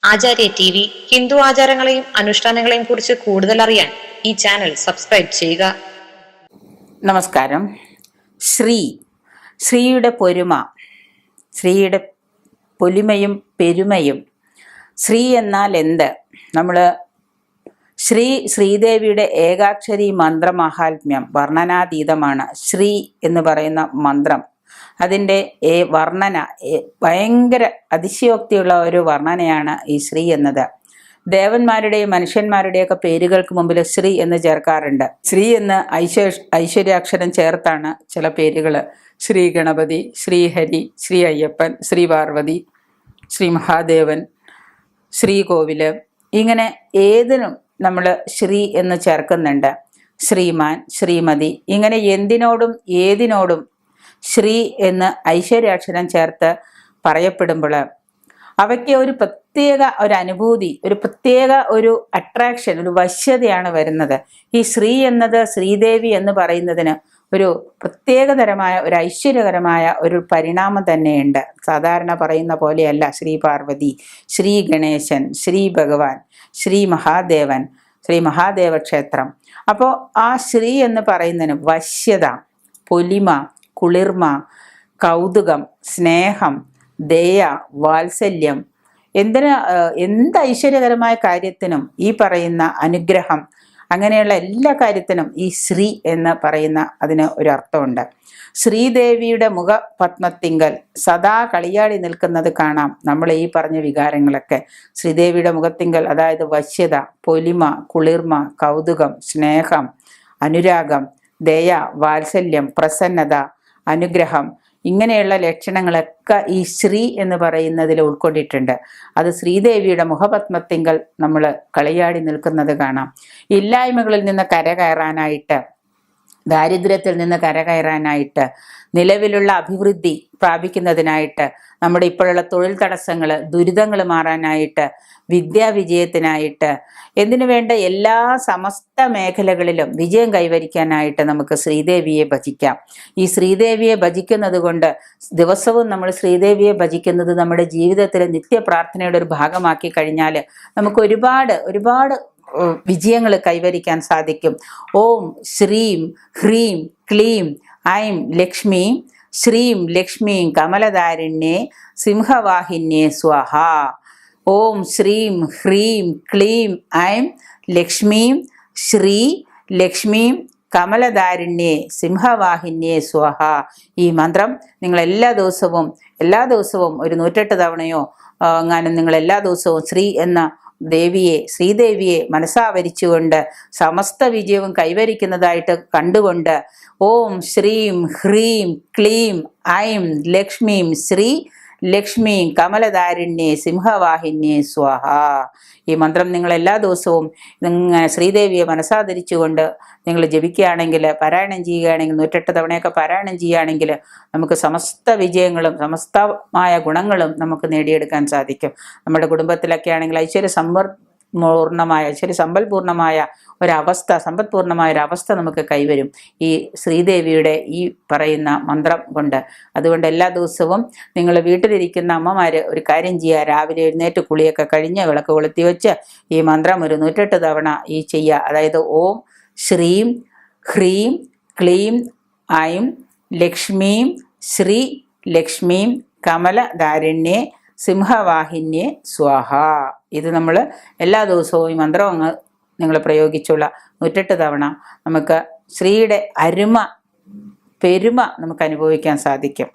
ആചാര്യ TV Hindu ആചാരങ്ങളെയും അനുഷ്ഠാനങ്ങളെയും കുറിച്ച് കൂടുതൽ അറിയാൻ ഈ ചാനൽ സബ്സ്ക്രൈബ് ചെയ്യുക. നമസ്കാരം. ശ്രീയുടെ പൊരുമ, ശ്രീയുടെ പെരുമയും. ശ്രീ എന്നാൽ എന്ത്? നമ്മൾ ശ്രീദേവിയുടെ ഏകാക്ഷരി മന്ത്രമഹാത്മ്യം വർണ്ണനാതീതമാണ്. ശ്രീ എന്ന് പറയുന്ന മന്ത്രം, അതിൻ്റെ വർണ്ണന ഭയങ്കര അതിശയോക്തിയുള്ള ഒരു വർണ്ണനയാണ് ഈ ശ്രീ എന്നത്. ദേവന്മാരുടെയും മനുഷ്യന്മാരുടെയൊക്കെ പേരുകൾക്ക് മുമ്പിൽ ശ്രീ എന്ന് ചേർക്കാറുണ്ട്. ശ്രീ എന്ന് ഐശ്വര്യാക്ഷരം ചേർത്താണ് ചില പേരുകൾ. ശ്രീ ഗണപതി, ശ്രീഹരി, ശ്രീ അയ്യപ്പൻ, ശ്രീ പാർവതി, ശ്രീ മഹാദേവൻ, ശ്രീകോവില്, ഇങ്ങനെ ഏതിനും നമ്മൾ ശ്രീ എന്ന് ചേർക്കുന്നുണ്ട്. ശ്രീമാൻ, ശ്രീമതി, ഇങ്ങനെ എന്തിനോടും ഏതിനോടും ശ്രീ എന്ന് ഐശ്വര്യാക്ഷരം ചേർത്ത് പറയപ്പെടുമ്പോൾ അവയ്ക്ക് ഒരു പ്രത്യേക ഒരു അനുഭൂതി, ഒരു പ്രത്യേക ഒരു അട്രാക്ഷൻ, ഒരു വശ്യതയാണ് വരുന്നത്. ഈ ശ്രീ എന്നത്, ശ്രീദേവി എന്ന് പറയുന്നതിന് ഒരു പ്രത്യേകതരമായ ഒരു ഐശ്വര്യകരമായ ഒരു പരിണാമം തന്നെയുണ്ട്. സാധാരണ പറയുന്ന പോലെയല്ല ശ്രീ പാർവതി, ശ്രീ ഗണേശൻ, ശ്രീ ഭഗവാൻ, ശ്രീ മഹാദേവൻ, ശ്രീ മഹാദേവ ക്ഷേത്രം. അപ്പോൾ ആ ശ്രീ എന്ന് പറയുന്നതിന് വശ്യത, പൊലിമ, കുളിർമ, കൗതുകം, സ്നേഹം, ദയ, വാത്സല്യം, എന്ത് ഐശ്വര്യകരമായ കാര്യത്തിനും ഈ പറയുന്ന അനുഗ്രഹം, അങ്ങനെയുള്ള എല്ലാ കാര്യത്തിനും ഈ ശ്രീ എന്ന് പറയുന്ന അതിന് ഒരു അർത്ഥമുണ്ട്. ശ്രീദേവിയുടെ മുഖപത്മത്തിങ്കൽ സദാ കളിയാടി നിൽക്കുന്നത് കാണാം നമ്മൾ ഈ പറഞ്ഞ വികാരങ്ങളൊക്കെ. ശ്രീദേവിയുടെ മുഖത്തിങ്കൽ, അതായത് വശ്യത, പൊലിമ, കുളിർമ, കൗതുകം, സ്നേഹം, അനുരാഗം, ദയ, വാത്സല്യം, പ്രസന്നത, അനുഗ്രഹം, ഇങ്ങനെയുള്ള ലക്ഷണങ്ങളൊക്കെ ഈ ശ്രീ എന്ന് പറയുന്നതിൽ ഉൾക്കൊണ്ടിട്ടുണ്ട്. അത് ശ്രീദേവിയുടെ മുഖപത്മത്തിങ്കൽ നമ്മൾ കളിയാടി നിൽക്കുന്നത് കാണാം. ഇല്ലായ്മകളിൽ നിന്ന് കരകയറാനായിട്ട്, ദാരിദ്ര്യത്തിൽ നിന്ന് കരകയറാനായിട്ട്, നിലവിലുള്ള അഭിവൃദ്ധി പ്രാപിക്കുന്നതിനായിട്ട്, നമ്മുടെ ഇപ്പോഴുള്ള തൊഴിൽ തടസ്സങ്ങൾ, ദുരിതങ്ങൾ മാറാനായിട്ട്, വിദ്യാവിജയത്തിനായിട്ട്, എന്തിനു വേണ്ട എല്ലാ സമസ്ത മേഖലകളിലും വിജയം കൈവരിക്കാനായിട്ട് നമുക്ക് ശ്രീദേവിയെ ഭജിക്കാം. ഈ ശ്രീദേവിയെ ഭജിക്കുന്നത് കൊണ്ട്, ദിവസവും നമ്മൾ ശ്രീദേവിയെ ഭജിക്കുന്നത് നമ്മുടെ ജീവിതത്തിലെ നിത്യപ്രാർത്ഥനയുടെ ഒരു ഭാഗമാക്കി കഴിഞ്ഞാൽ നമുക്ക് ഒരുപാട് വിജയങ്ങൾ കൈവരിക്കാൻ സാധിക്കും. ഓം ശ്രീം ഹ്രീം ക്ലീം ഐം ലക്ഷ്മി, ശ്രീം ലക്ഷ്മീം കമലധാരിണ്യേ സിംഹവാഹിന്യേ സ്വാഹ. ഓം ശ്രീം ഹ്രീം ക്ലീം ഐം ലക്ഷ്മീം ശ്രീ ലക്ഷ്മീം കമലധാരിണ്യേ സിംഹവാഹിന്യേ സ്വാഹ. ഈ മന്ത്രം നിങ്ങൾ എല്ലാ ദിവസവും ഒരു 108 തവണയോ അങ്ങനെ നിങ്ങൾ എല്ലാ ദിവസവും ശ്രീ എന്ന ശ്രീദേവിയെ മനസ്സാവരിച്ചുകൊണ്ട് സമസ്ത വിജയവും കൈവരിക്കുന്നതായിട്ട് കണ്ടുകൊണ്ട്, ഓം ശ്രീം ഹ്രീം ക്ലീം ഐം ലക്ഷ്മീം ശ്രീ ലക്ഷ്മീം കമലധാരിണ്യേ സിംഹവാഹിന്യേ സ്വാഹ. ഈ മന്ത്രം നിങ്ങൾ എല്ലാ ദിവസവും ശ്രീദേവിയെ മനസ്സാധരിച്ചുകൊണ്ട് നിങ്ങൾ ജപിക്കുകയാണെങ്കിൽ, പാരായണം ചെയ്യുകയാണെങ്കിൽ, 108 തവണയൊക്കെ പാരായണം ചെയ്യുകയാണെങ്കിൽ നമുക്ക് സമസ്ത വിജയങ്ങളും സമസ്തമായ ഗുണങ്ങളും നമുക്ക് നേടിയെടുക്കാൻ സാധിക്കും. നമ്മുടെ കുടുംബത്തിലൊക്കെ ആണെങ്കിൽ സമ്പൽപൂർണമായ ഒരവസ്ഥ, സമ്പത്പൂർണമായ ഒരവസ്ഥ നമുക്ക് കൈവരും ഈ ശ്രീദേവിയുടെ ഈ പറയുന്ന മന്ത്രം കൊണ്ട്. അതുകൊണ്ട് എല്ലാ ദിവസവും നിങ്ങൾ വീട്ടിലിരിക്കുന്ന അമ്മമാർ ഒരു കാര്യം ചെയ്യുക, രാവിലെ എഴുന്നേറ്റ് കുളിയൊക്കെ കഴിഞ്ഞ് വിളക്ക് കൊളുത്തി വെച്ച് ഈ മന്ത്രം ഒരു 108 തവണ ഈ ചെയ്യുക. അതായത് ഓം ശ്രീം ഹ്രീം ക്ലീം ഐം ലക്ഷ്മീം ശ്രീ ലക്ഷ്മീം കമലധാരിണ്യേ സിംഹവാഹിന്യേ സ്വാഹ. ഇത് നമ്മൾ എല്ലാ ദിവസവും ഈ മന്ത്രം നിങ്ങൾ പ്രയോഗിച്ചുള്ള 108 തവണ നമുക്ക് ശ്രീയുടെ പെരുമ നമുക്ക് അനുഭവിക്കാൻ സാധിക്കും.